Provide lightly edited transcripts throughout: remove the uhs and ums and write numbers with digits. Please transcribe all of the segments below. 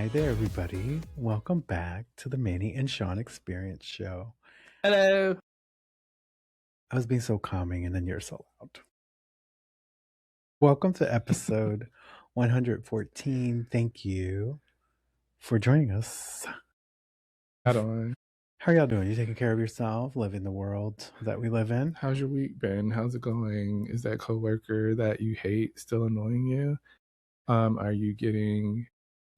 Hi there, everybody. Welcome back to the Manny and Sean Experience Show. Hello. I was being so calming, and then you're so loud. Welcome to episode 114. Thank you for joining us. How do How are y'all doing? You taking care of yourself, living the world that we live in? How's your week been? How's it going? Is that coworker that you hate still annoying you? Are you getting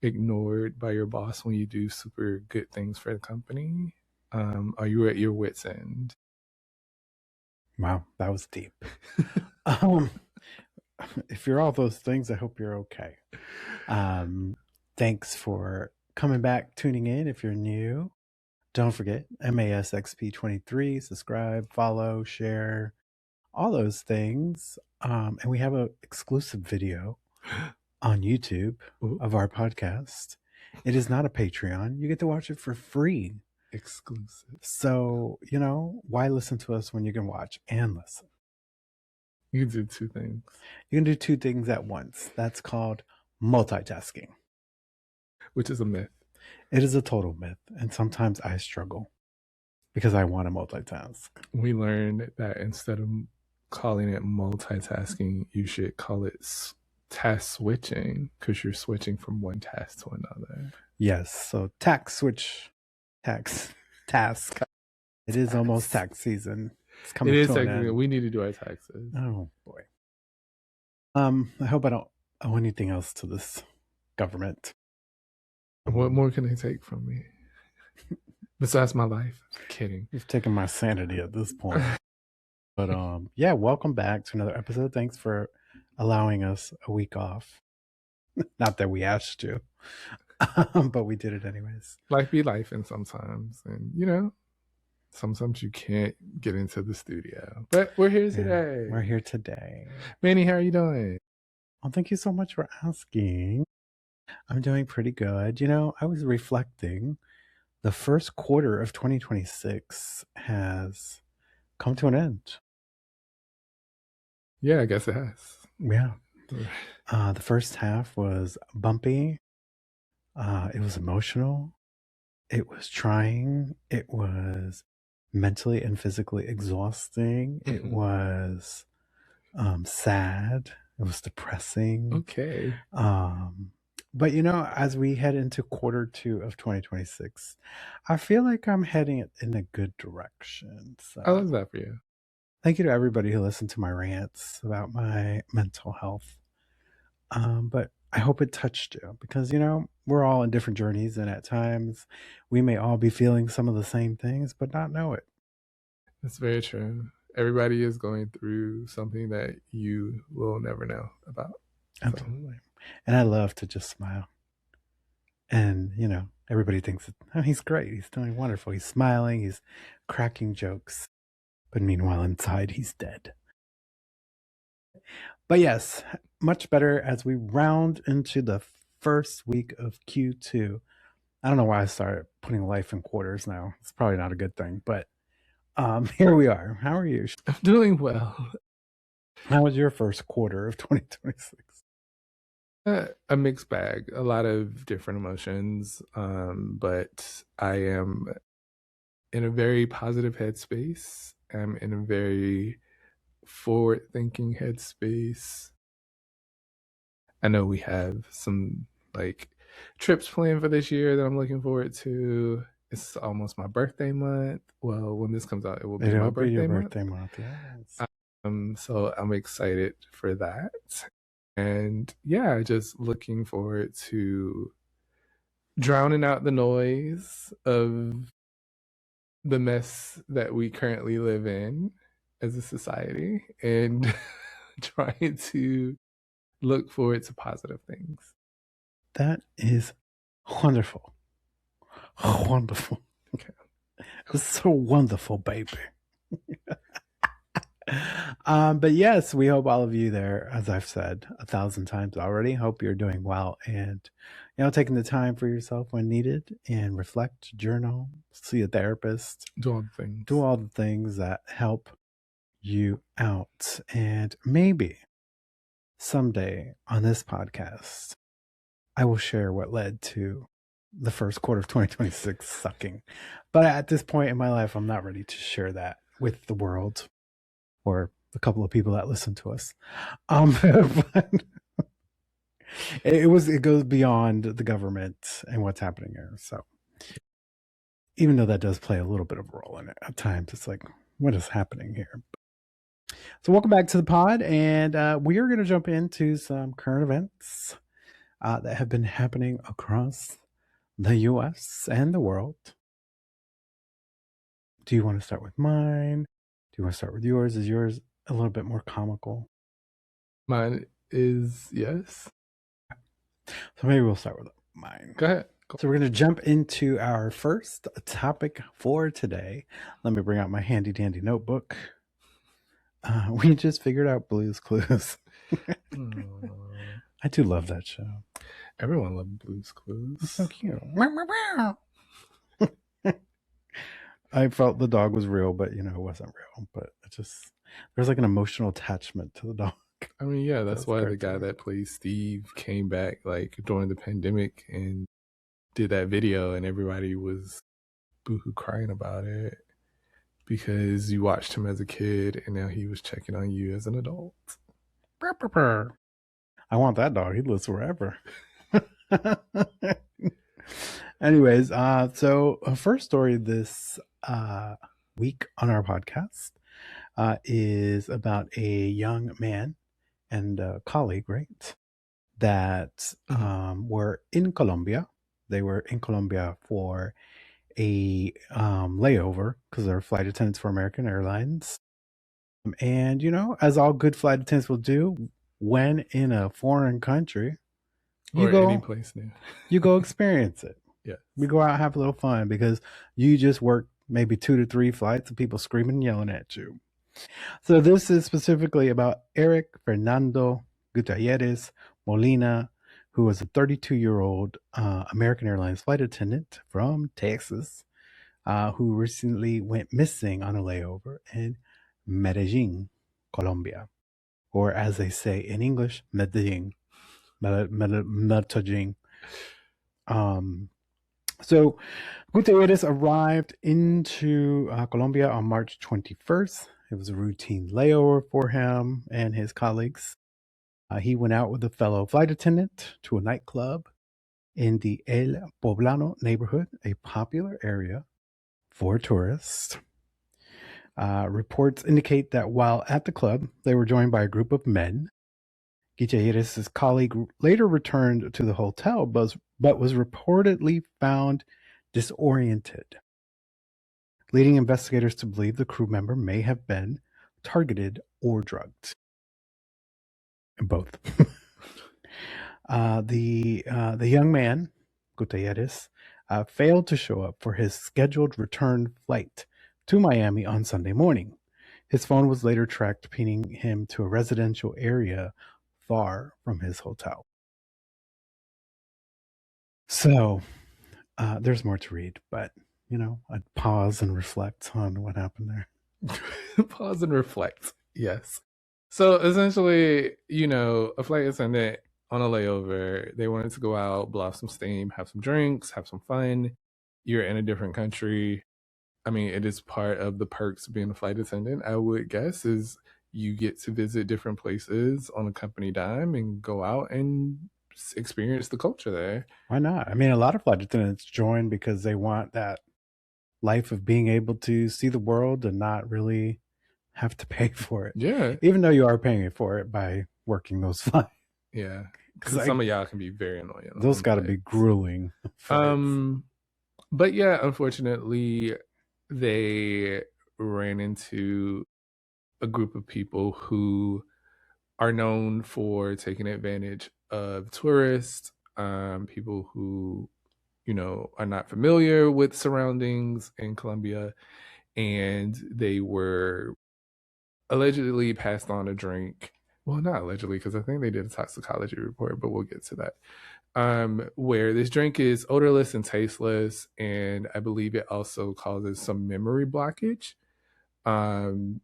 ignored by your boss when you do super good things for the company? Are you at your wit's end? Wow, that was deep. If you're all those things, I hope you're okay. Thanks for coming back, tuning in. If you're new, don't forget MASXP23, subscribe, follow, share, all those things. And we have an exclusive video on YouTube of our podcast. It is not a Patreon. You get to watch it for free. Exclusive. So, why listen to us when you can watch and listen? You can do two things. You can do two things at once. That's called multitasking. Which is a myth. It is a total myth. And sometimes I struggle because I want to multitask. We learned that instead of calling it multitasking, you should call it task switching, because you're switching from one task to another. Yes. So task. It is almost tax season. It's coming. It is technically. We need to do our taxes. Oh boy. I hope I don't owe anything else to this government. What more can they take from me? Besides my life. I'm kidding. You've taken my sanity at this point. But yeah, welcome back to another episode. Thanks for allowing us a week off. Not that we asked you, but we did it anyways. Life be life, and sometimes, and sometimes you can't get into the studio. But we're here today. We're here today. Manny, how are you doing? Well, thank you so much for asking. I'm doing pretty good. I was reflecting. The first quarter of 2026 has come to an end. Yeah, I guess it has. Yeah. The first half was bumpy. It was emotional. It was trying. It was mentally and physically exhausting. It was sad. It was depressing. Okay. But as we head into quarter 2 of 2026, I feel like I'm heading in a good direction. So I love that for you. Thank you to everybody who listened to my rants about my mental health. But I hope it touched you because, we're all in different journeys, and at times we may all be feeling some of the same things, but not know it. That's very true. Everybody is going through something that you will never know about. Absolutely. And I love to just smile. And, everybody thinks, oh, he's great. He's doing wonderful. He's smiling. He's cracking jokes. But meanwhile, inside, he's dead. But yes, much better as we round into the first week of Q2. I don't know why I started putting life in quarters now. It's probably not a good thing, but here we are. How are you? I'm doing well. How was your first quarter of 2026? A mixed bag, a lot of different emotions, but I am in a very positive headspace. I'm in a very forward-thinking headspace. I know we have some trips planned for this year that I'm looking forward to. It's almost my birthday month. Well, when this comes out, it will be my birthday month. Yes. So I'm excited for that. And yeah, just looking forward to drowning out the noise of the mess that we currently live in as a society and trying to look forward to positive things. That is wonderful. Wonderful. Okay. It's so wonderful, baby. But yes, we hope all of you there, as I've said 1,000 times already, hope you're doing well and, taking the time for yourself when needed and reflect, journal, see a therapist. Do all the things. Do all the things that help you out. And maybe someday on this podcast, I will share what led to the first quarter of 2026 sucking. But at this point in my life, I'm not ready to share that with the world or a couple of people that listen to us. But it goes beyond the government and what's happening here. So even though that does play a little bit of a role in it at times, it's like, what is happening here? So welcome back to the pod, and we are going to jump into some current events that have been happening across the U.S. and the world. Do you want to start with mine? Do you want to start with yours? Is yours a little bit more comical? Mine is yes. So maybe we'll start with mine. Go ahead. So we're going to jump into our first topic for today. Let me bring out my handy dandy notebook. We just figured out Blue's Clues. I do love that show. Everyone loved Blue's Clues. It's so cute. I felt the dog was real, but it wasn't real. But it just there's like an emotional attachment to the dog. I mean, yeah, that's why the guy that plays Steve came back like during the pandemic and did that video, and everybody was boohoo crying about it because you watched him as a kid and now he was checking on you as an adult. I want that dog. He lives wherever. Anyways, so first story this week on our podcast is about a young man and a colleague, right? That were in Colombia. They were in Colombia for a layover because they're flight attendants for American Airlines. And, as all good flight attendants will do, when in a foreign country, you go any place new. You go experience it. Yeah. We go out and have a little fun because you just work maybe 2 to 3 flights of people screaming and yelling at you. So this is specifically about Eric Fernando Gutiérrez Molina, who was a 32-year-old American Airlines flight attendant from Texas, who recently went missing on a layover in Medellin, Colombia, or as they say in English, Medellin. Medellin. So Gutierrez arrived into Colombia on March 21st. It was a routine layover for him and his colleagues. He went out with a fellow flight attendant to a nightclub in the El Poblano neighborhood, a popular area for tourists. Reports indicate that while at the club, they were joined by a group of men. Gutierrez's colleague later returned to the hotel, but was reportedly found disoriented, leading investigators to believe the crew member may have been targeted or drugged. Both. The young man, Gutierrez, failed to show up for his scheduled return flight to Miami on Sunday morning. His phone was later tracked, pinning him to a residential area far from his hotel. So there's more to read, but I'd pause and reflect on what happened there. Pause and reflect. Yes. So essentially, a flight attendant on a layover, they wanted to go out, blow off some steam, have some drinks, have some fun. You're in a different country. I mean, it is part of the perks of being a flight attendant, I would guess, is you get to visit different places on a company dime and go out and experience the culture there. Why not? I mean, a lot of flight attendants join because they want that life of being able to see the world and not really have to pay for it. Yeah. Even though you are paying for it by working those flights. Yeah. Because some of y'all can be very annoying. Those got to be grueling. But yeah, unfortunately, they ran into a group of people who are known for taking advantage of tourists, people who, are not familiar with surroundings in Colombia, and they were allegedly passed on a drink. Well, not allegedly, because I think they did a toxicology report, but we'll get to that. Where this drink is odorless and tasteless, and I believe it also causes some memory blockage. And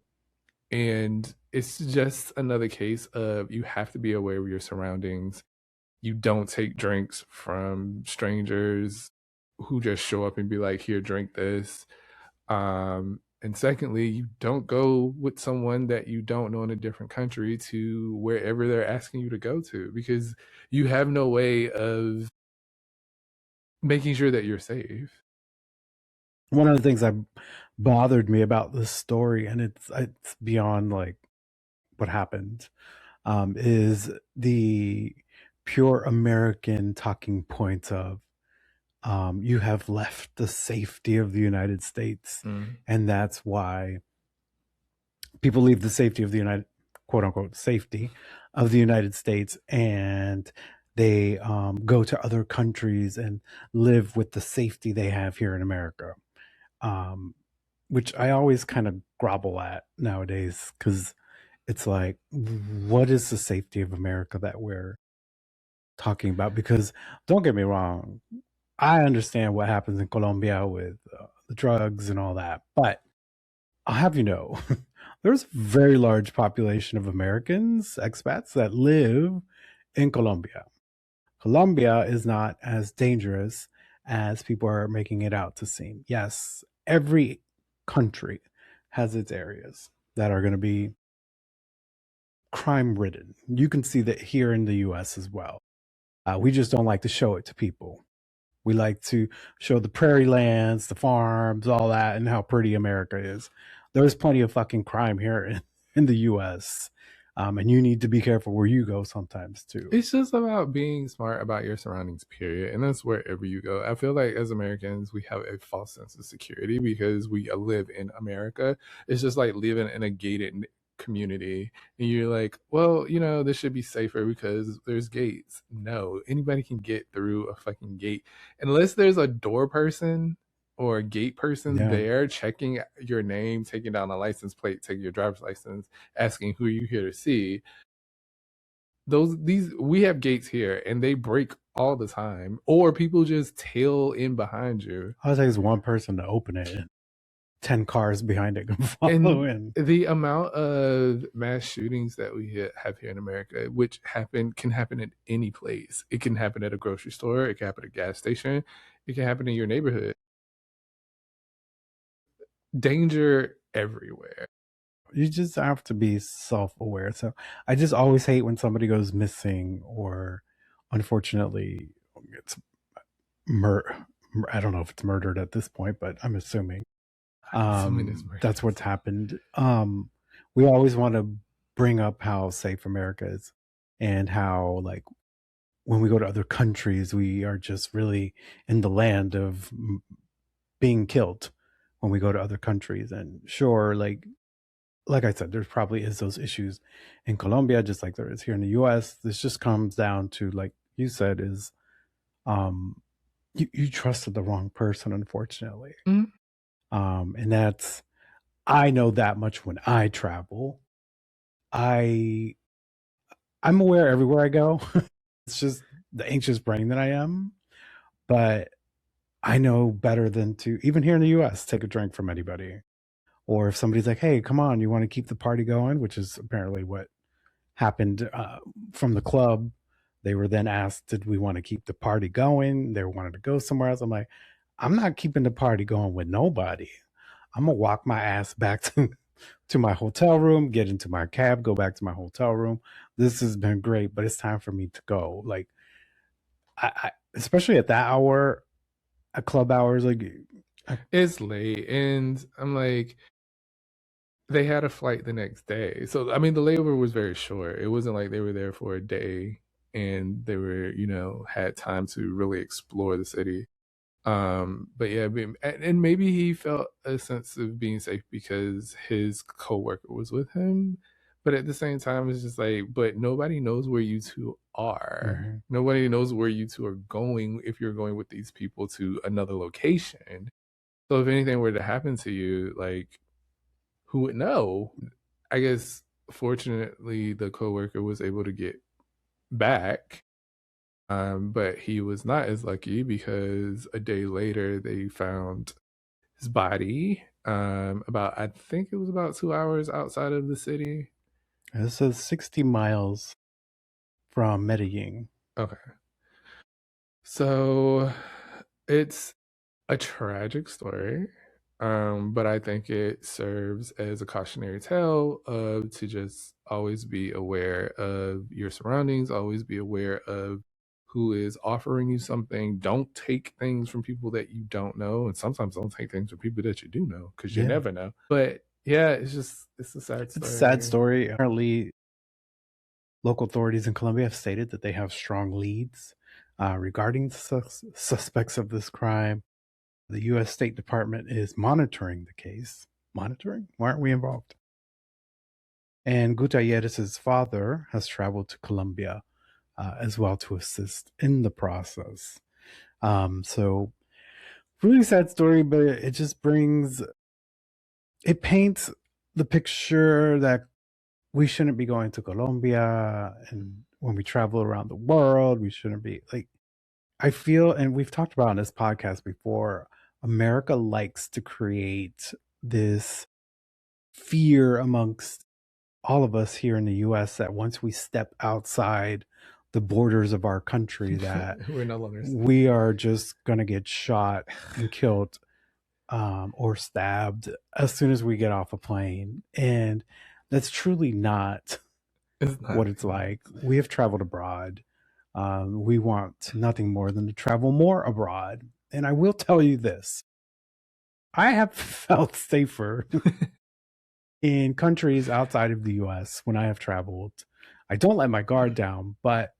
it's just another case of you have to be aware of your surroundings. You don't take drinks from strangers. who just show up and be like, here, drink this. And secondly, you don't go with someone that you don't know in a different country to wherever they're asking you to go to, because you have no way of making sure that you're safe. One of the things that bothered me about this story, and it's beyond like what happened, is the pure American talking points of you have left the safety of the United States, and that's why people leave the safety of the United, quote unquote, safety of the United States, and they go to other countries and live with the safety they have here in America, which I always kind of grovel at nowadays, because it's like, what is the safety of America that we're talking about? Because don't get me wrong, I understand what happens in Colombia with the drugs and all that, but I'll have you know, there's a very large population of Americans, expats, that live in Colombia. Colombia is not as dangerous as people are making it out to seem. Yes, every country has its areas that are going to be crime ridden. You can see that here in the US as well. We just don't like to show it to people. We like to show the prairie lands, the farms, all that, and how pretty America is. There's plenty of fucking crime here in the US. And you need to be careful where you go sometimes too. It's just about being smart about your surroundings, period. And that's wherever you go. I feel like as Americans, we have a false sense of security because we live in America. It's just like living in a gated community, and you're like, well, this should be safer because there's gates. No, anybody can get through a fucking gate unless there's a door person or a gate person there checking your name, taking down a license plate, taking your driver's license, asking who you're here to see. We have gates here and they break all the time, or people just tail in behind you. All it takes one person to open it, and 10 cars behind it can follow in. The amount of mass shootings that we have here in America, which can happen at any place. It can happen at a grocery store, it can happen at a gas station, it can happen in your neighborhood. Danger everywhere. You just have to be self-aware. So I just always hate when somebody goes missing, or unfortunately it's I don't know if it's murdered at this point, but I'm assuming that's what's happened. We always want to bring up how safe America is, and how, like, when we go to other countries, we are just really in the land of being killed when we go to other countries. And sure, like I said, there probably is those issues in Colombia, just like there is here in the US. This just comes down to, like you said, is you trusted the wrong person, unfortunately. And that's, I know that much when I travel. I'm aware everywhere I go. It's just the anxious brain that I am. But I know better than to, even here in the US, take a drink from anybody. Or if somebody's like, hey, come on, you want to keep the party going, which is apparently what happened from the club. They were then asked, did we want to keep the party going? They wanted to go somewhere else. I'm like, I'm not keeping the party going with nobody. I'm going to walk my ass back to my hotel room, get into my cab, go back to my hotel room. This has been great, but it's time for me to go. Like, I especially at that hour, at club hours, like, it's late, and I'm like, they had a flight the next day. So, I mean, the layover was very short. It wasn't like they were there for a day and they were, had time to really explore the city. But yeah, and maybe he felt a sense of being safe because his coworker was with him. But at the same time, it's just like, but nobody knows where you two are. Mm-hmm. Nobody knows where you two are going if you're going with these people to another location. So if anything were to happen to you, like, who would know? I guess fortunately the coworker was able to get back. But he was not as lucky because a day later they found his body. I think it was about 2 hours outside of the city. This is 60 miles from Medellin. Okay. So it's a tragic story, but I think it serves as a cautionary tale of to just always be aware of your surroundings, always be aware of who is offering you something. Don't take things from people that you don't know, and sometimes don't take things from people that you do know, because you never know. But yeah, it's a sad story. It's a sad story. Apparently, local authorities in Colombia have stated that they have strong leads regarding the suspects of this crime. The U.S. State Department is monitoring the case. Monitoring? Why aren't we involved? And Gutierrez's father has traveled to Colombia as well to assist in the process. So, really sad story, but it just it paints the picture that we shouldn't be going to Colombia, and when we travel around the world, we shouldn't be like, I feel, and we've talked about on this podcast before, America likes to create this fear amongst all of us here in the US that once we step outside the borders of our country that We're no longer safe. we are just going to get shot and killed or stabbed as soon as we get off a plane. And that's truly not what it's like. We have traveled abroad. We want nothing more than to travel more abroad. And I will tell you this, I have felt safer in countries outside of the US when I have traveled. I don't let my guard down, but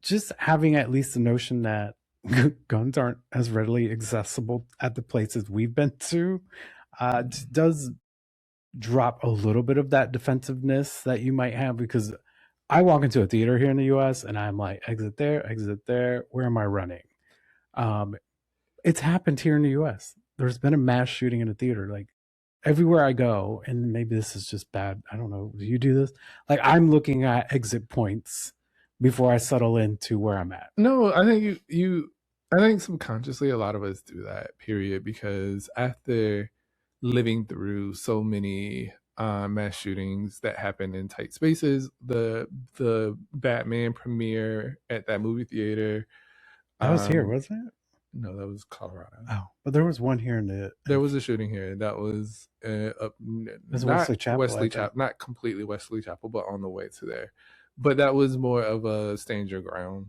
just having at least the notion that guns aren't as readily accessible at the places we've been to does drop a little bit of that defensiveness that you might have, because I walk into a theater here in the US and I'm like, exit there, where am I running? It's happened here in the US. There's been a mass shooting in a theater. Like, everywhere I go, and maybe this is just bad, I don't know, do you do this? Like, I'm looking at exit points before I settle into where I'm at. No, I think I think subconsciously a lot of us do that, period, because after living through so many mass shootings that happen in tight spaces, the Batman premiere at that movie theater. That was here, wasn't it? No, that was Colorado. Oh, but there was one here in the. There was a shooting here. That was up, not Wesley Chapel. Wesley Chapel, not completely Wesley Chapel, but on the way to there. But that was more of a stand your ground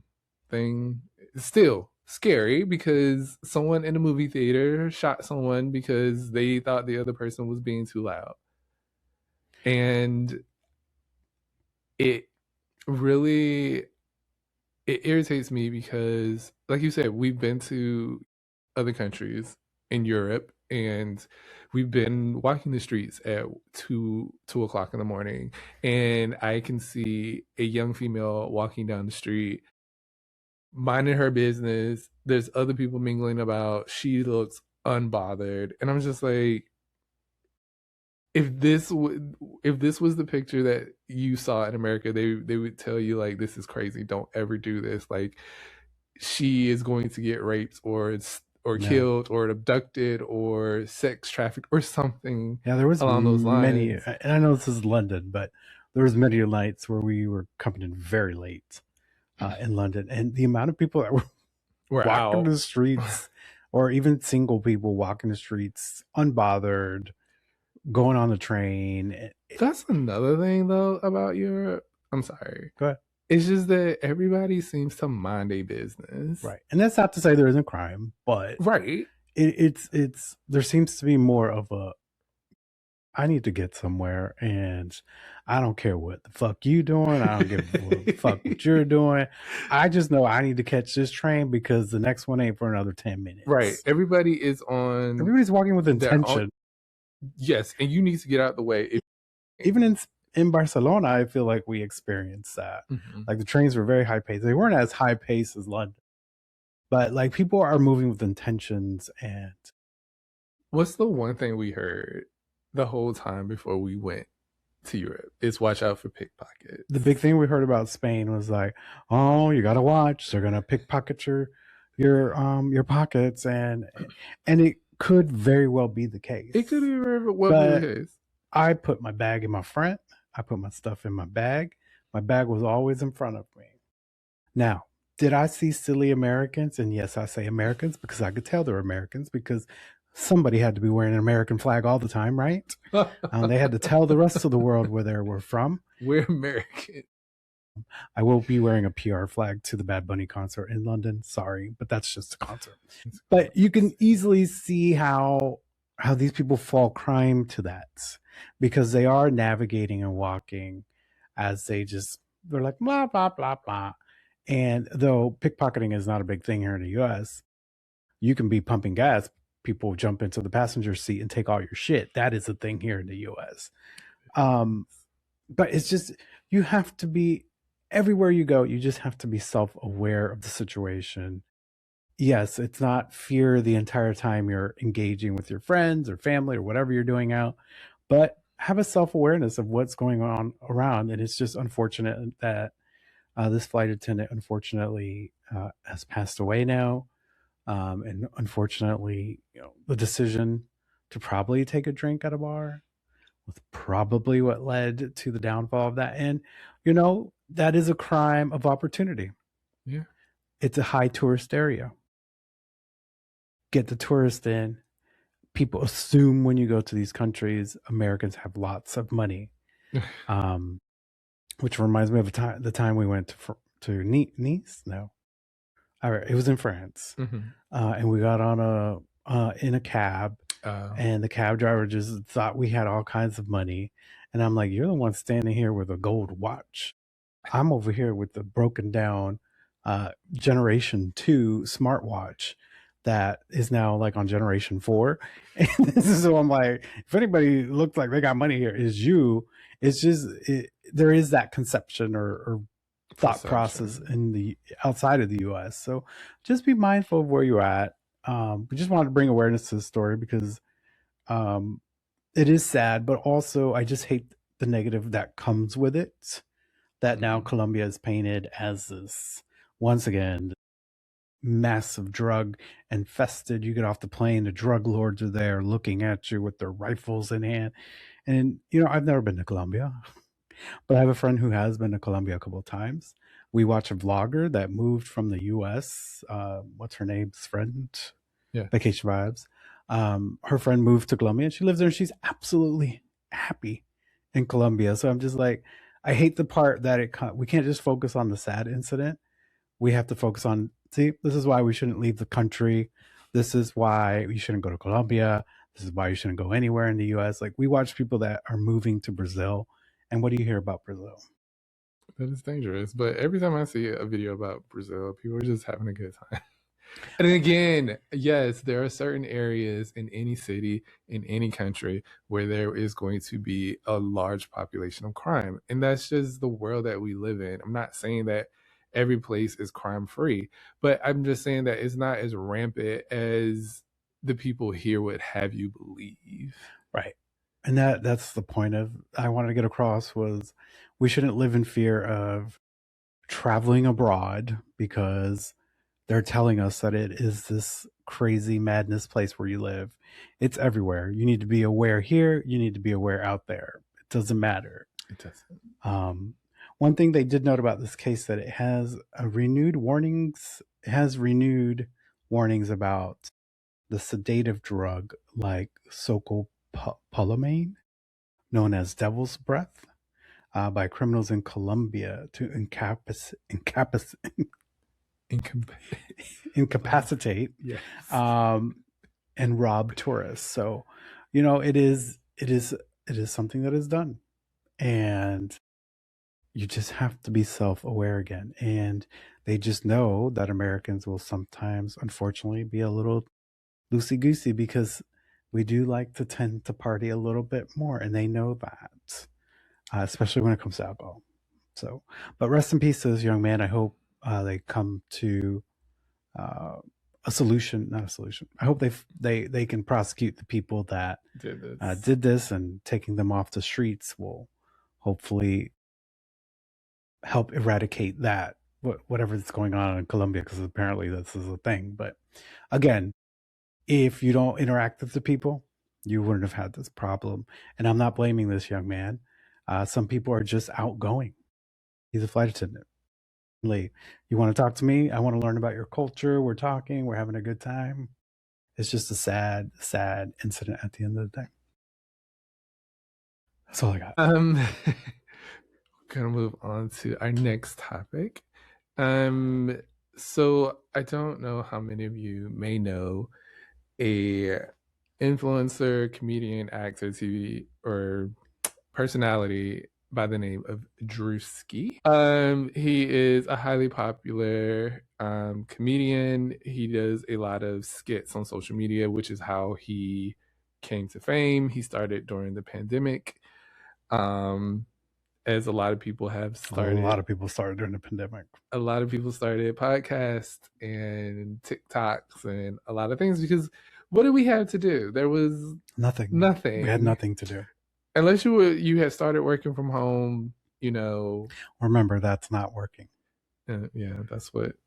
thing. Still scary because someone in a movie theater shot someone because they thought the other person was being too loud. And it really irritates me because, like you said, we've been to other countries in Europe, and we've been walking the streets at 2 o'clock in the morning, and I can see a young female walking down the street, minding her business. There's other people mingling about. She looks unbothered, and I'm just like, if this was the picture that you saw in America, they would tell you, like, this is crazy. Don't ever do this. Like, she is going to get raped or killed or abducted or sex trafficked or something. Yeah, there was along those lines. And I know this is London, but there was many nights where we were coming in very late in London, and the amount of people that were walking the streets, or even single people walking the streets unbothered, going on the train. That's another thing, though, about Europe. I'm sorry. Go ahead. It's just that everybody seems to mind a business, right? And that's not to say there isn't crime, but right, it's there seems to be more of a, I need to get somewhere, and I don't care what the fuck you doing. I don't give a fuck what you're doing. I just know I need to catch this train because the next one ain't for another 10 minutes. Right. Everybody's walking with intention. Yes, and you need to get out of the way. Even in Barcelona, I feel like we experienced that. Mm-hmm. Like, the trains were very high paced. They weren't as high paced as London, but like, people are moving with intentions. And what's the one thing we heard the whole time before we went to Europe is watch out for pickpockets. The big thing we heard about Spain was like, oh, you gotta watch. They're gonna pickpocket your pockets, and it could very well be the case. It could very well be the case. I put my bag in my front. I put my stuff in my bag. My bag was always in front of me. Now, Did I see silly Americans? And yes, I say Americans because I could tell they were Americans because somebody had to be wearing an American flag all the time, right? They had to tell the rest of the world where they were from. We're American. I will be wearing a PR flag to the Bad Bunny concert in London. Sorry, but that's just a concert. But you can easily see how these people fall crime to that because they are navigating and walking as they're like blah blah blah blah. And though pickpocketing is not a big thing here in the US, you can be pumping gas, people jump into the passenger seat and take all your shit. That is a thing here in the US. But it's just, you have to be, everywhere you go, you just have to be self-aware of the situation. Yes, it's not fear the entire time you're engaging with your friends or family or whatever you're doing out, but have a self-awareness of what's going on around. And it's just unfortunate that this flight attendant unfortunately has passed away now. And unfortunately, the decision to probably take a drink at a bar was probably what led to the downfall of that. And, that is a crime of opportunity. Yeah. It's a high tourist area. Get the tourist in. People assume when you go to these countries, Americans have lots of money. Which reminds me of the time we went to Nice. No, all right, it was in France, and we got on in a cab, and the cab driver just thought we had all kinds of money, and I'm like, "You're the one standing here with a gold watch. I'm over here with the broken down Generation 2 smartwatch that is now like on Generation 4." And this is so I'm like, if anybody looks like they got money here, is you. It's just there is that conception or thought process in the outside of the US. So just be mindful of where you're at. We just wanted to bring awareness to the story because it is sad, but also I just hate the negative that comes with it. That now Colombia is painted as this, once again, massive drug infested. You get off the plane, the drug lords are there looking at you with their rifles in hand. And, I've never been to Colombia, but I have a friend who has been to Colombia a couple of times. We watch a vlogger that moved from the US. What's her name's friend? Yeah. Vacation Vibes. Her friend moved to Colombia and she lives there and she's absolutely happy in Colombia. So I'm just like, I hate the part that we can't just focus on the sad incident. We have to focus on, this is why we shouldn't leave the country. This is why you shouldn't go to Colombia. This is why you shouldn't go anywhere in the US. Like, we watch people that are moving to Brazil. And what do you hear about Brazil? That is dangerous. But every time I see a video about Brazil, people are just having a good time. And again, yes, there are certain areas in any city, in any country, where there is going to be a large population of crime. And that's just the world that we live in. I'm not saying that every place is crime free, but I'm just saying that it's not as rampant as the people here would have you believe. Right. And that's the point of I wanted to get across was we shouldn't live in fear of traveling abroad because they're telling us that it is this crazy madness place where you live. It's everywhere. You need to be aware here. You need to be aware out there. It doesn't matter. It doesn't. One thing they did note about this case that it has renewed warnings. It has renewed warnings about the sedative drug like socopolamine, known as devil's breath, by criminals in Colombia to incapacitate yes. And rob tourists. So, it is something that is done, and you just have to be self-aware again. And they just know that Americans will sometimes, unfortunately, be a little loosey-goosey because we do like to tend to party a little bit more, and they know that, especially when it comes to alcohol. So, but rest in peace to this young man. I hope they come to a solution, not a solution. I hope they can prosecute the people that did this, and taking them off the streets will hopefully help eradicate that whatever's going on in Colombia, because apparently this is a thing. But again, if you don't interact with the people, you wouldn't have had this problem. And I'm not blaming this young man. Some people are just outgoing. He's a flight attendant. Lee, you want to talk to me? I want to learn about your culture. We're talking. We're having a good time. It's just a sad, sad incident at the end of the day. That's all I got. Gonna move on to our next topic. So I don't know how many of you may know a influencer, comedian, actor, TV, or personality by the name of Druski. He is a highly popular comedian. He does a lot of skits on social media, which is how he came to fame. He started during the pandemic. As a lot of people have started. A lot of people started during the pandemic. A lot of people started podcasts and TikToks and a lot of things because what did we have to do? There was nothing. We had nothing to do. Unless you had started working from home, Remember, that's not working. Yeah, that's what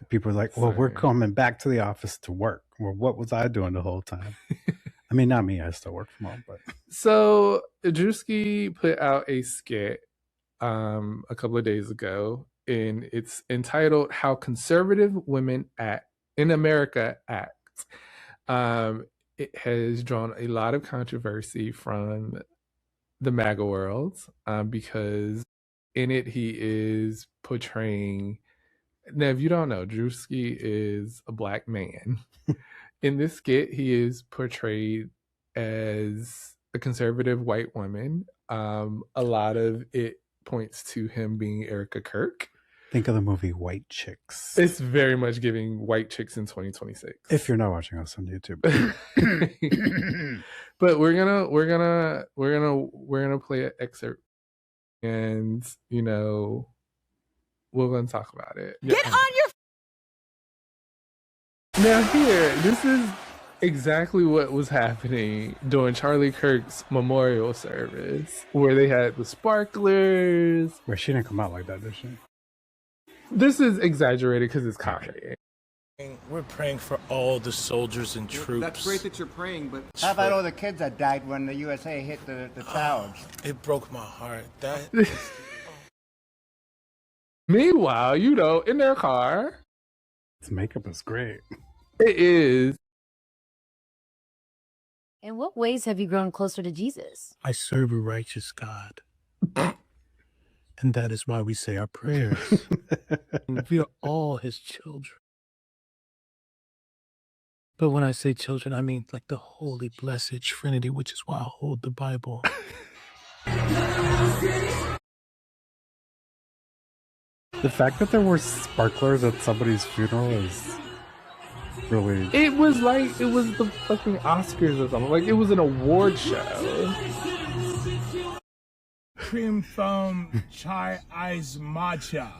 people are like, well, we're coming back to the office to work. Well, what was I doing the whole time? I mean, not me. I still work from home, but so Druski put out a skit a couple of days ago, and it's entitled "How Conservative Women in America Act." It has drawn a lot of controversy from the MAGA world because in it he is portraying. Now, if you don't know, Druski is a Black man. In this skit, he is portrayed as a conservative white woman. A lot of it points to him being Erika Kirk. Think of the movie White Chicks. It's very much giving White Chicks in 2026. If you're not watching us on YouTube. But we're gonna play an excerpt, and we're gonna talk about it. Get on your. Now here, this is exactly what was happening during Charlie Kirk's memorial service, where they had the sparklers. Where she didn't come out like that, did she? This is exaggerated because it's comedy. We're praying for all the soldiers and troops. That's great that you're praying, but how about all the kids that died when the USA hit the towers? It broke my heart. Meanwhile, in their car. Its makeup is great. It is. In what ways have you grown closer to Jesus? I serve a righteous God. And that is why we say our prayers. We are all his children. But when I say children, I mean like the holy, blessed Trinity, which is why I hold the Bible. The fact that there were sparklers at somebody's funeral is really... It was the fucking Oscars or something. Like, it was an award show. Cream foam chai ice matcha.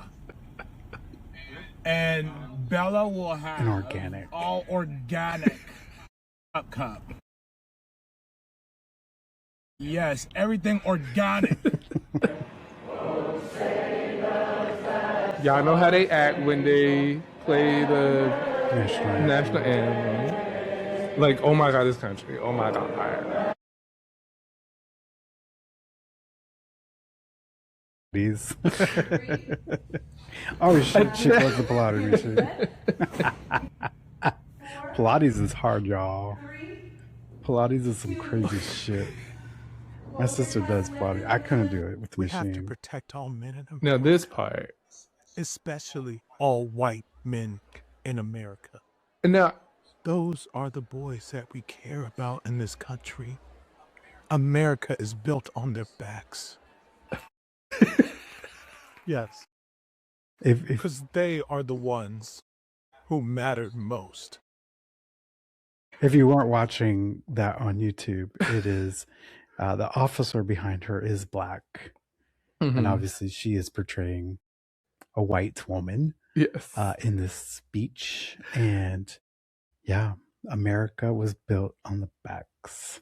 And Bella will have an organic, all organic cup. Yes, everything organic. Y'all know how they act when they play the national anthem. Like, oh my God, this country. Oh my God. These. Oh shit, she was the Pilates shit. Pilates is hard, y'all. Pilates is some crazy shit. My sister does Pilates. I couldn't do it with the machine. We have to protect all men in America. Now this part. Especially all white men in America. Now, those are the boys that we care about in this country. America is built on their backs. Yes. Because they are the ones who mattered most. If you weren't watching that on YouTube, it is the officer behind her is Black. Mm-hmm. And obviously she is portraying a white woman. Yes. In this speech. And yeah, America was built on the backs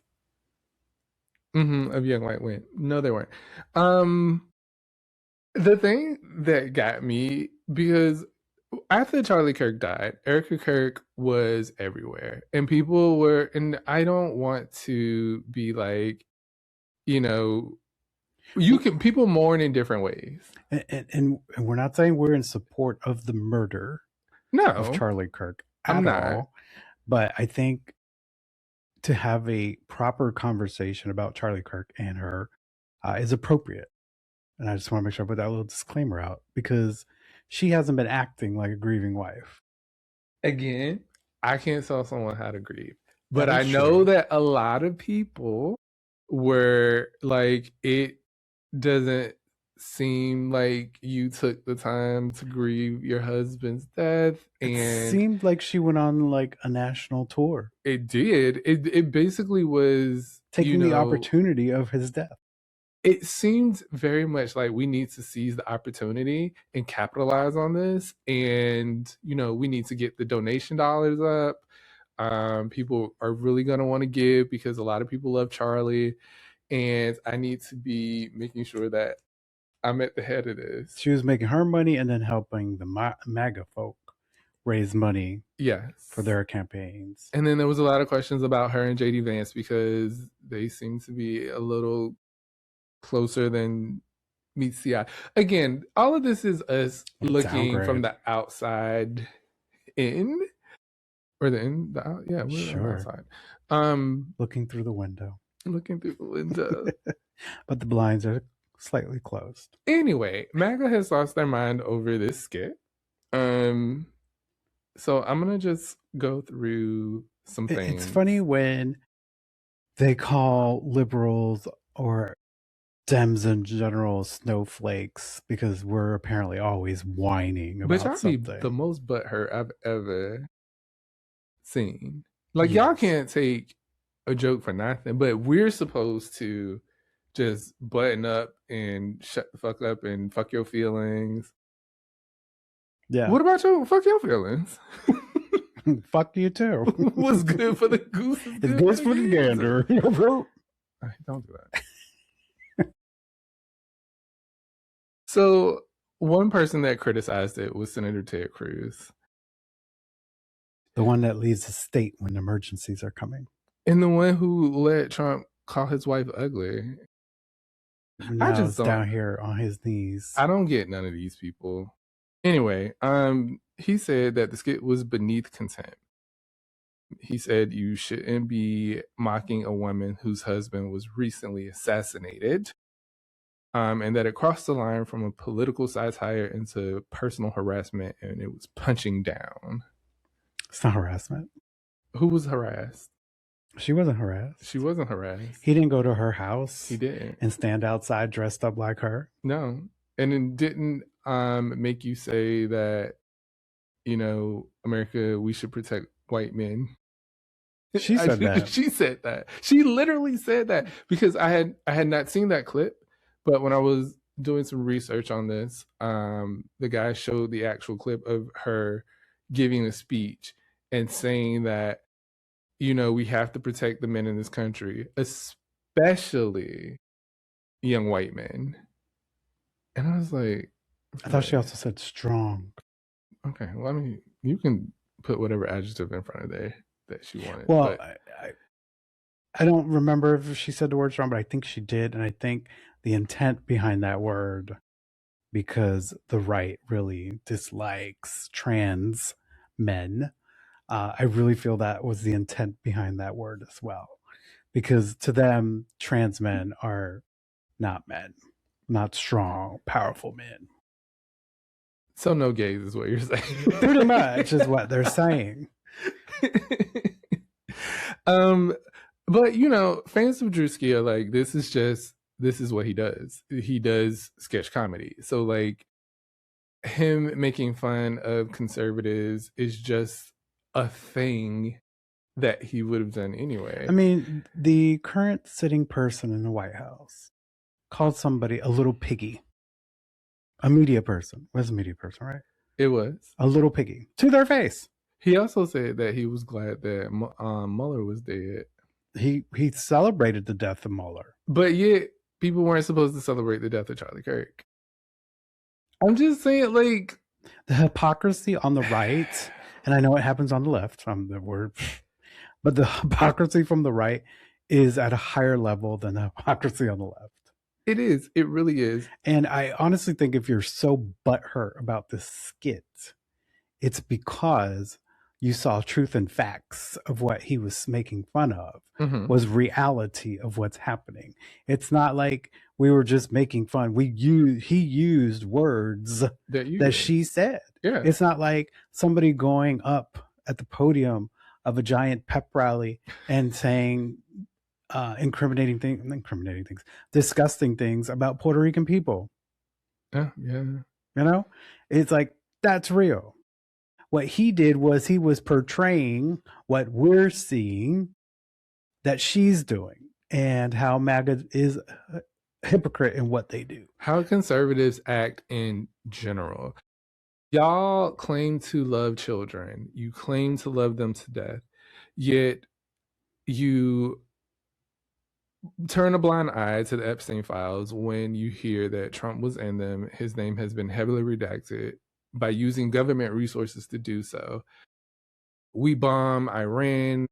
of young white women. No, they weren't. The thing that got me, because after Charlie Kirk died, Erika Kirk was everywhere. And people were, and I don't want to be like, People mourn in different ways. And we're not saying we're in support of the murder No, of Charlie Kirk at I'm not. all. But I think to have a proper conversation about Charlie Kirk and her is appropriate. And I just want to make sure I put that little disclaimer out because she hasn't been acting like a grieving wife. Again, I can't tell someone how to grieve. But I is know true. that a lot of people were like, it doesn't seem like you took the time to grieve your husband's death. It And seemed like she went on like a national tour, it did. It basically was taking the opportunity of his death. It seemed very much like we need to seize the opportunity and capitalize on this. And, we need to get the donation dollars up. People are really going to want to give because a lot of people love Charlie. And I need to be making sure that I'm at the head of this. She was making her money and then helping the MAGA folk raise money for their campaigns. And then there was a lot of questions about her and JD Vance because they seem to be a little closer than meets the eye. Again, all of this is us looking from the outside in. Or the in, the out, yeah, we're sure. outside. Looking through the window. But the blinds are slightly closed. Anyway, MAGA has lost their mind over this skit. So I'm gonna just go through some things. It's funny when they call liberals or Dems in general snowflakes because we're apparently always whining about something. But y'all be the most butthurt I've ever seen. Like, y'all can't take a joke for nothing, but we're supposed to just button up and shut the fuck up and fuck your feelings. Yeah. What about you? Fuck your feelings. Fuck you too. What's good for the goose is good, it's good for the gander. Don't do that. So one person that criticized it was Senator Ted Cruz. The one that leaves the state when emergencies are coming. And the one who let Trump call his wife ugly. Now I just down here on his knees. I don't get none of these people. Anyway, he said that the skit was beneath contempt. He said you shouldn't be mocking a woman whose husband was recently assassinated. And that it crossed the line from a political satire into personal harassment, and it was punching down. It's not harassment. Who was harassed? She wasn't harassed. She wasn't harassed. He didn't go to her house. He didn't. And stand outside dressed up like her. No. And it didn't make you say that, America, we should protect white men. She said that. She said that. She literally said that because I had not seen that clip. But when I was doing some research on this, the guy showed the actual clip of her giving a speech and saying that, we have to protect the men in this country, especially young white men. And I was like... I thought she also said strong. Okay, well, I mean, you can put whatever adjective in front of there that she wanted. Well, I don't remember if she said the word strong, but I think she did. And I think the intent behind that word, because the right really dislikes trans men, I really feel that was the intent behind that word as well. Because to them, trans men are not men, not strong, powerful men. So no gays is what you're saying. Pretty much is what they're saying. But fans of Druski are like, this is what he does. He does sketch comedy. So like him making fun of conservatives is just a thing that he would have done anyway. I mean, the current sitting person in the White House called somebody a little piggy. A media person. Was a media person, right? It was. A little piggy. To their face. He also said that he was glad that Mueller was dead. He celebrated the death of Mueller. But yet, people weren't supposed to celebrate the death of Charlie Kirk. I'm just saying, like... The hypocrisy on the right, and I know it happens on the left, but the hypocrisy from the right is at a higher level than the hypocrisy on the left. It is. It really is. And I honestly think if you're so butthurt about this skit, it's because you saw truth and facts of what he was making fun of was reality of what's happening. It's not like we were just making fun. He used words that she said. Yeah. It's not like somebody going up at the podium of a giant pep rally and saying incriminating things, disgusting things about Puerto Rican people. Yeah. You know, it's like, that's real. What he did was he was portraying what we're seeing that she's doing, and how MAGA is a hypocrite in what they do. How conservatives act in general. Y'all claim to love children. You claim to love them to death. Yet you turn a blind eye to the Epstein files when you hear that Trump was in them. His name has been heavily redacted by using government resources to do so. We bomb Iran.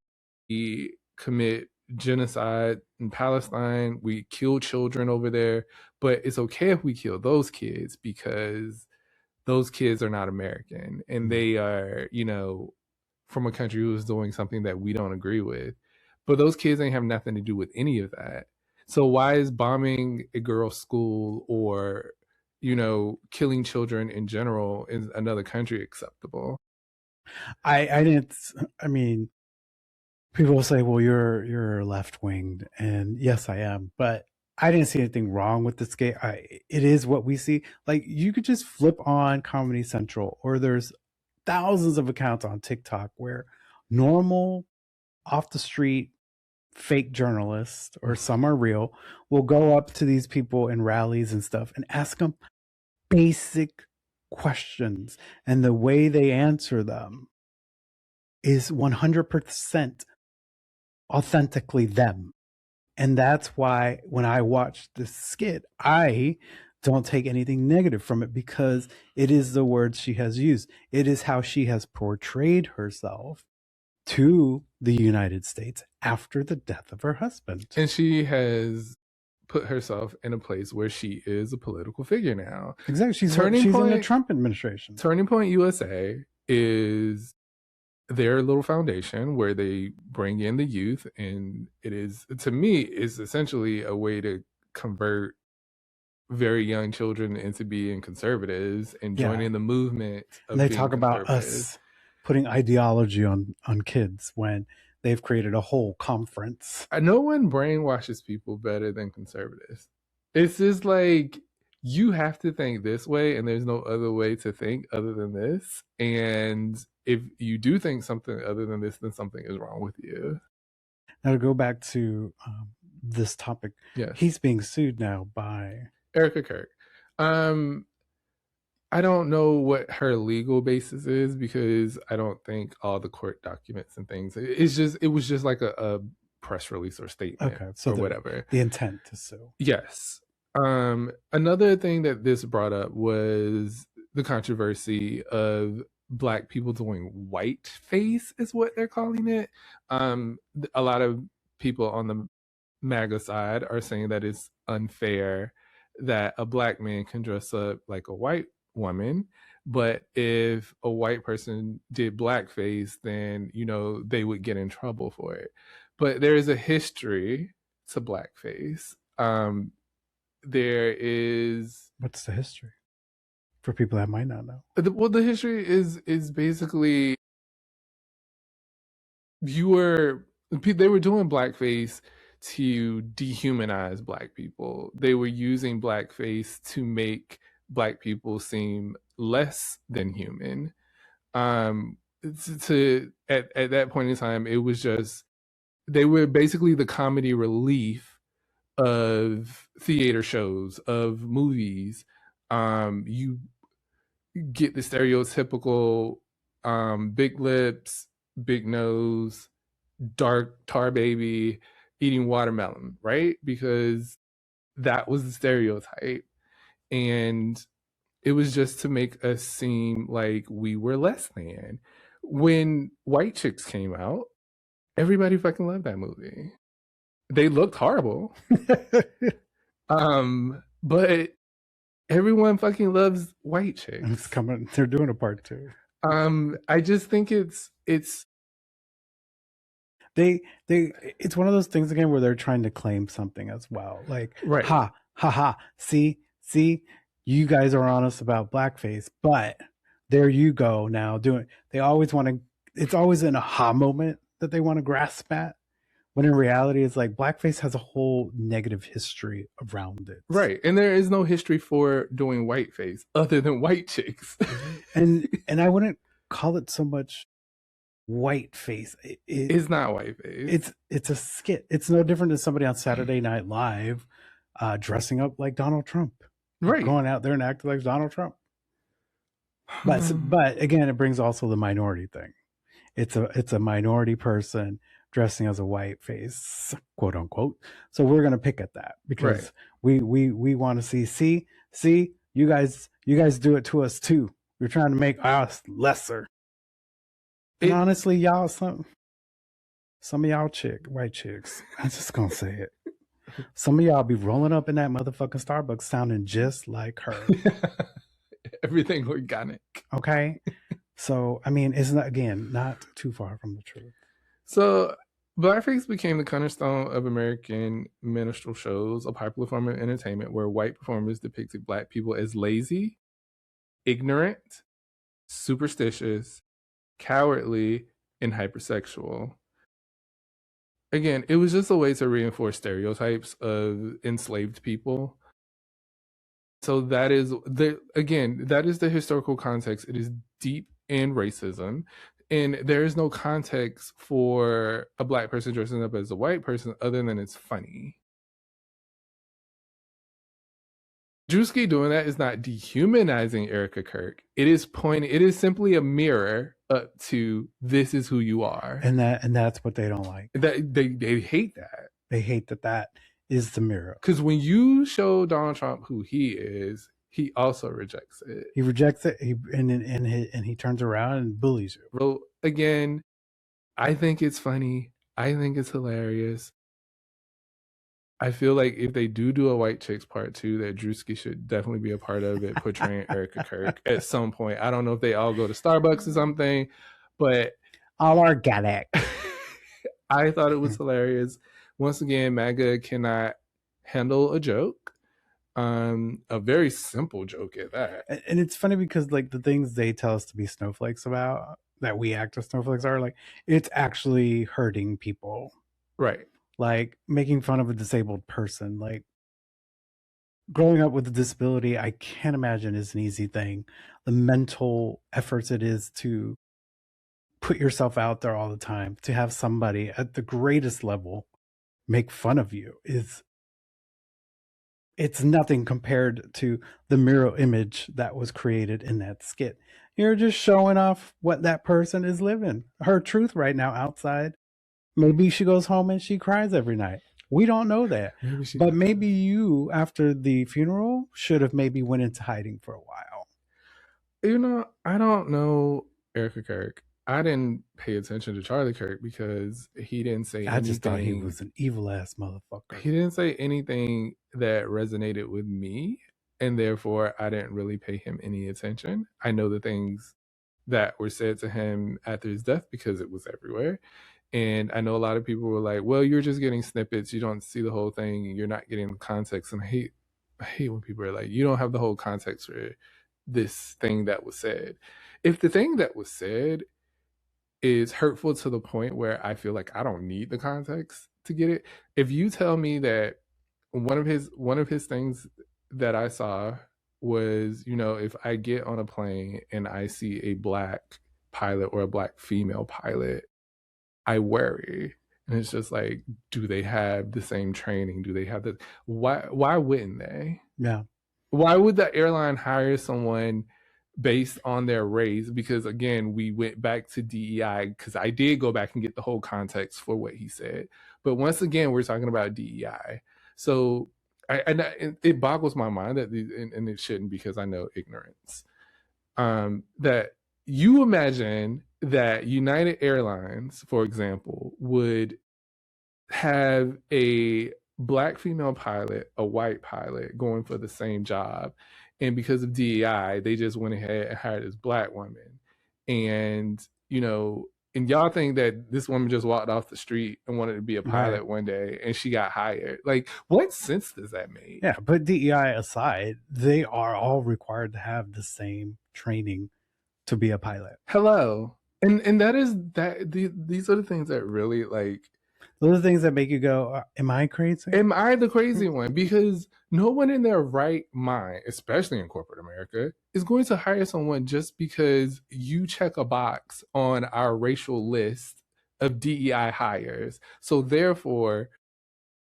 We commit genocide in Palestine. We kill children over there. But it's okay if we kill those kids because those kids are not American. And they are, from a country who is doing something that we don't agree with. But those kids ain't have nothing to do with any of that. So why is bombing a girl's school or killing children in general in another country acceptable? I mean, people will say, well, you're left winged, and yes, I am, but I didn't see anything wrong with the skit. It is what we see. Like, you could just flip on Comedy Central, or there's thousands of accounts on TikTok where normal, off the street, fake journalists, or some are real, will go up to these people in rallies and stuff and ask them basic questions, and the way they answer them is 100% authentically them. And that's why when I watch this skit, I don't take anything negative from it, because it is the words she has used. It is how she has portrayed herself to the United States after the death of her husband. And she has put herself in a place where she is a political figure now. Exactly. She's in the Trump administration. Turning Point USA is their little foundation where they bring in the youth, and it is, to me, is essentially a way to convert very young children into being conservatives and joining the movement. And they talk about us putting ideology on kids when they've created a whole conference. No one brainwashes people better than conservatives. It's just like, you have to think this way, and there's no other way to think other than this. And if you do think something other than this, then something is wrong with you. Now, to go back to this topic, he's being sued now by Erika Kirk. I don't know what her legal basis is, because I don't think all the court documents and things. It was just like a press release or statement, or whatever. The intent to sue. Yes. Another thing that this brought up was the controversy of Black people doing whiteface, is what they're calling it. A lot of people on the MAGA side are saying that it's unfair that a Black man can dress up like a white woman, but if a white person did blackface, then they would get in trouble for it. But there is a history to blackface. There is. What's the history for people that might not know? Well, the history is basically they were doing blackface to dehumanize Black people. They were using blackface to make Black people seem less than human. At that point in time, it was just, they were basically the comedy relief of theater shows, of movies. You get the stereotypical big lips, big nose, dark tar baby eating watermelon, right? Because that was the stereotype. And it was just to make us seem like we were less than. When White Chicks came out, everybody fucking loved that movie. They looked horrible. But everyone fucking loves white chicks. And it's coming. They're doing a part 2. I just think it's it's one of those things again where they're trying to claim something as well. Like, right. ha, see, you guys are honest about blackface, but there you go now doing. They always want to. It's always an aha moment that they want to grasp at. When in reality, it's like blackface has a whole negative history around it. Right. And there is no history for doing whiteface other than white chicks. and I wouldn't call it so much whiteface. It's not whiteface. It's a skit. It's no different than somebody on Saturday Night Live dressing up like Donald Trump. Right. Going out there and acting like Donald Trump. But again, it brings also the minority thing. It's a minority person dressing as a white face, quote unquote. So we're gonna pick at that because we want to see you guys do it to us too. You're trying to make us lesser. And honestly, y'all, some of y'all white chicks, I'm just gonna say it. Some of y'all be rolling up in that motherfucking Starbucks sounding just like her. Everything organic. Okay. So, I mean, it's not too far from the truth. So, blackface became the cornerstone of American minstrel shows, a popular form of entertainment where white performers depicted black people as lazy, ignorant, superstitious, cowardly, and hypersexual. Again, it was just a way to reinforce stereotypes of enslaved people. So that is the historical context. It is deep in racism. And there is no context for a black person dressing up as a white person other than it's funny. Druski doing that is not dehumanizing Erika Kirk. It is simply a mirror up to this is who you are. And that's what they don't like. They hate that. They hate that is the mirror. Because when you show Donald Trump who he is, he also rejects it. He rejects it, and he turns around and bullies you. Well, again, I think it's funny. I think it's hilarious. I feel like if they do a White Chicks Part 2, that Druski should definitely be a part of it, portraying Erika Kirk at some point. I don't know if they all go to Starbucks or something, but all organic. I thought it was hilarious. Once again, MAGA cannot handle a joke. A very simple joke at that. And it's funny because like the things they tell us to be snowflakes about, that we act as snowflakes are, like it's actually hurting people. Right. Like making fun of a disabled person. Like growing up with a disability, I can't imagine is an easy thing. The mental efforts it is to put yourself out there all the time, to have somebody at the greatest level make fun of you it's nothing compared to the mirror image that was created in that skit. You're just showing off what that person is living, her truth right now outside. Maybe she goes home and she cries every night. We don't know that. But maybe you, after the funeral, should have maybe went into hiding for a while. You know, I don't know Erika Kirk. I didn't pay attention to Charlie Kirk because he didn't say anything. I just thought he was an evil ass motherfucker. He didn't say anything that resonated with me, and therefore I didn't really pay him any attention. I know the things that were said to him after his death because it was everywhere. And I know a lot of people were like, well, you're just getting snippets. You don't see the whole thing. You're not getting the context. And I hate when people are like, you don't have the whole context for this thing that was said. If the thing that was said is hurtful to the point where I feel like I don't need the context to get it. If you tell me that one of his things that I saw was, you know, if I get on a plane and I see a black pilot or a black female pilot, I worry. And it's just like, do they have the same training? Do they have the why wouldn't they? Yeah. Why would the airline hire someone based on their race? Because again, we went back to DEI because I did go back and get the whole context for what he said. But once again, we're talking about DEI. So it boggles my mind that and it shouldn't, because I know ignorance. That you imagine that United Airlines, for example, would have a black female pilot, a white pilot going for the same job. And because of DEI, they just went ahead and hired this black woman. And, and y'all think that this woman just walked off the street and wanted to be a pilot one day and she got hired. Like, what sense does that make? Yeah, but DEI aside, they are all required to have the same training to be a pilot. Hello. And that is that these are the things that really like those are the things that make you go, am I crazy? Am I the crazy one? Because no one in their right mind, especially in corporate America, is going to hire someone just because you check a box on our racial list of DEI hires. So therefore,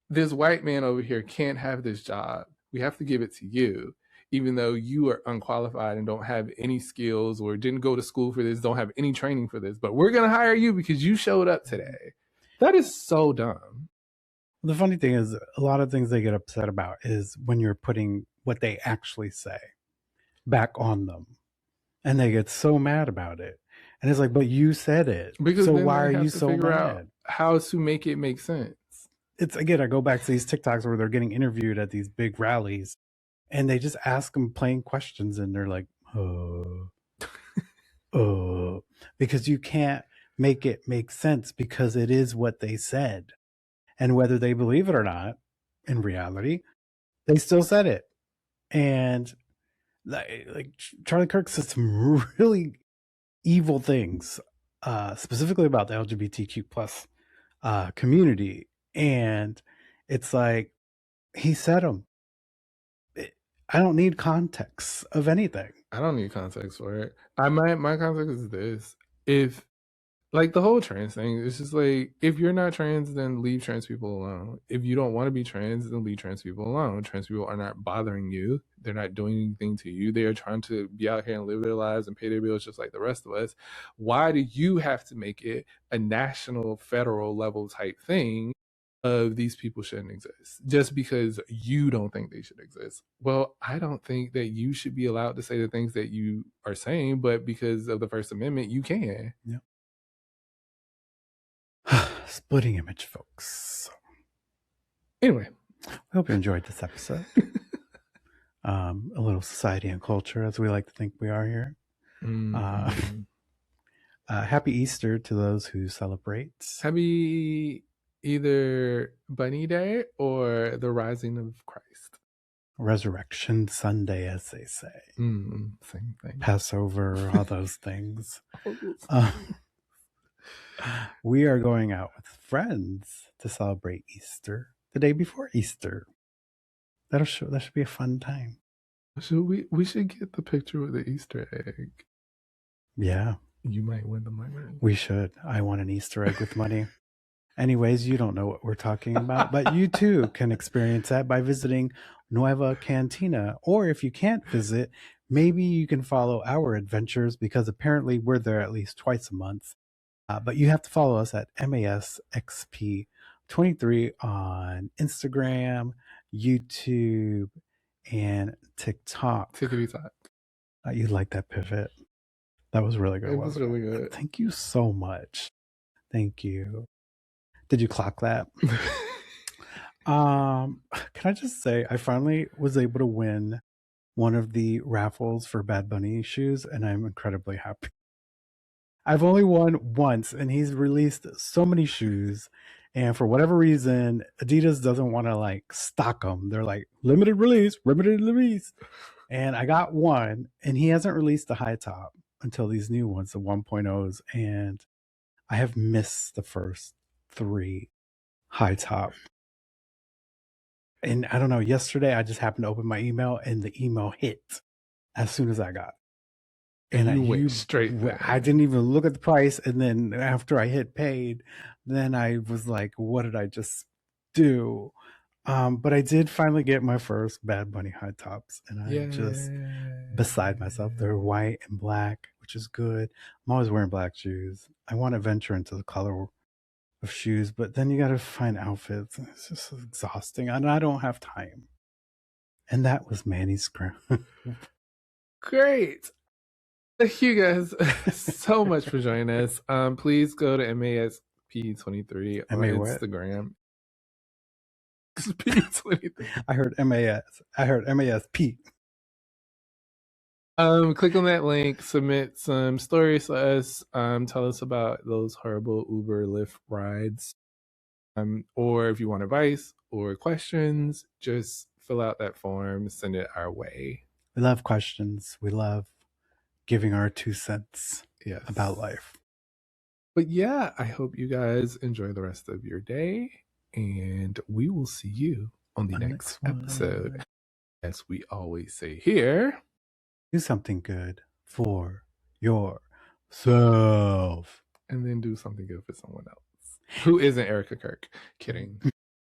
this white man over here can't have this job. We have to give it to you, even though you are unqualified and don't have any skills or didn't go to school for this, don't have any training for this. But we're going to hire you because you showed up today. That is so dumb. The funny thing is, a lot of things they get upset about is when you're putting what they actually say back on them. And they get so mad about it. And it's like, but you said it. Because so why are you so mad? How to make it make sense. It's, again, I go back to these TikToks where they're getting interviewed at these big rallies. And they just ask them plain questions. And they're like, because you can't make it make sense because it is what they said. And whether they believe it or not, in reality, they still said it. And like Charlie Kirk said some really evil things, specifically about the LGBTQ plus community. And it's like, he said them. I don't need context of anything. I don't need context for it. My context is this. If like the whole trans thing, it's just like, if you're not trans, then leave trans people alone. If you don't want to be trans, then leave trans people alone. Trans people are not bothering you. They're not doing anything to you. They are trying to be out here and live their lives and pay their bills just like the rest of us. Why do you have to make it a national, federal level type thing of these people shouldn't exist just because you don't think they should exist? Well, I don't think that you should be allowed to say the things that you are saying, but because of the First Amendment, you can. Yeah. Splitting image, folks. Anyway, I hope you enjoyed this episode. A little society and culture, as we like to think we are here. Happy Easter to those who celebrate. Happy either Bunny Day or the Rising of Christ. Resurrection Sunday, as they say. Same thing. Passover, all those things. We are going out with friends to celebrate Easter the day before Easter. That should be a fun time. We should get the picture with the Easter egg. Yeah. You might win the money. We should. I want an Easter egg with money. Anyways, you don't know what we're talking about, but you too can experience that by visiting Nueva Cantina. Or if you can't visit, maybe you can follow our adventures because apparently we're there at least twice a month. But you have to follow us at MASXP23 on Instagram, YouTube, and TikTok. TikTok. You like that pivot? That was really good. It was really good. Thank you so much. Thank you. Did you clock that? Can I just say I finally was able to win one of the raffles for Bad Bunny shoes, and I'm incredibly happy. I've only won once, and he's released so many shoes, and for whatever reason, Adidas doesn't want to like stock them. They're like limited release, and I got one, and he hasn't released the high top until these new ones, the 1.0s, and I have missed the first 3 high top. And I don't know, yesterday I just happened to open my email, and the email hit as soon as I got it. And you went straight there. I didn't even look at the price. And then after I hit paid, then I was like, what did I just do? But I did finally get my first Bad Bunny high tops. And I'm just beside myself. They're white and black, which is good. I'm always wearing black shoes. I want to venture into the color of shoes, but then you got to find outfits. It's just exhausting. And I don't have time. And that was Manny's scrim. Great. Thank you guys so much for joining us. Please go to MASP23 on Instagram. XP23. I heard MAS. I heard MASP. Click on that link, submit some stories to us, tell us about those horrible Uber Lyft rides. Or if you want advice or questions, just fill out that form, send it our way. We love questions. We love giving our 2 cents Yes. about life. But yeah, I hope you guys enjoy the rest of your day, and we will see you on the next episode. one. As we always say here, Do something good for yourself. and then do something good for someone else who isn't Erika Kirk. Kidding.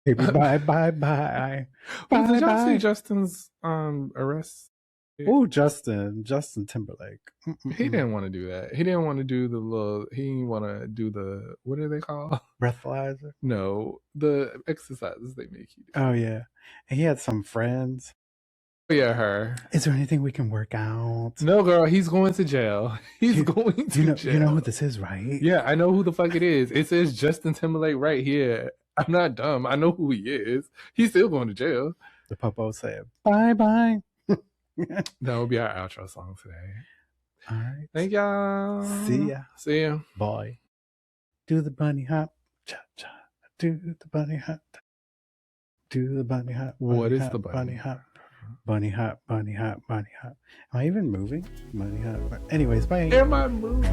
Baby, bye, bye, bye. Well, did y'all Bye, see bye. Justin's arrest? Oh, Justin Timberlake. He didn't want to do that. He didn't want to do the little. He didn't want to do the. What are they called? Breathalyzer. No, the exercises they make you do. Oh yeah, and he had some friends. Oh, yeah, her. Is there anything we can work out? No, girl, he's going to jail. He's going to jail. You know who this is, right? Yeah, I know who the fuck it is. It says Justin Timberlake right here. I'm not dumb. I know who he is. He's still going to jail. The popo said, "Bye, bye." That will be our outro song today. All right. Thank y'all. See ya. See ya. Bye. Do the bunny hop, cha cha. Do the bunny hop. Do the bunny hop. What is hop, the bunny hop? Bunny hop, bunny hop, bunny hop. Am I even moving? Bunny hop. Anyways, bye. Am I moving?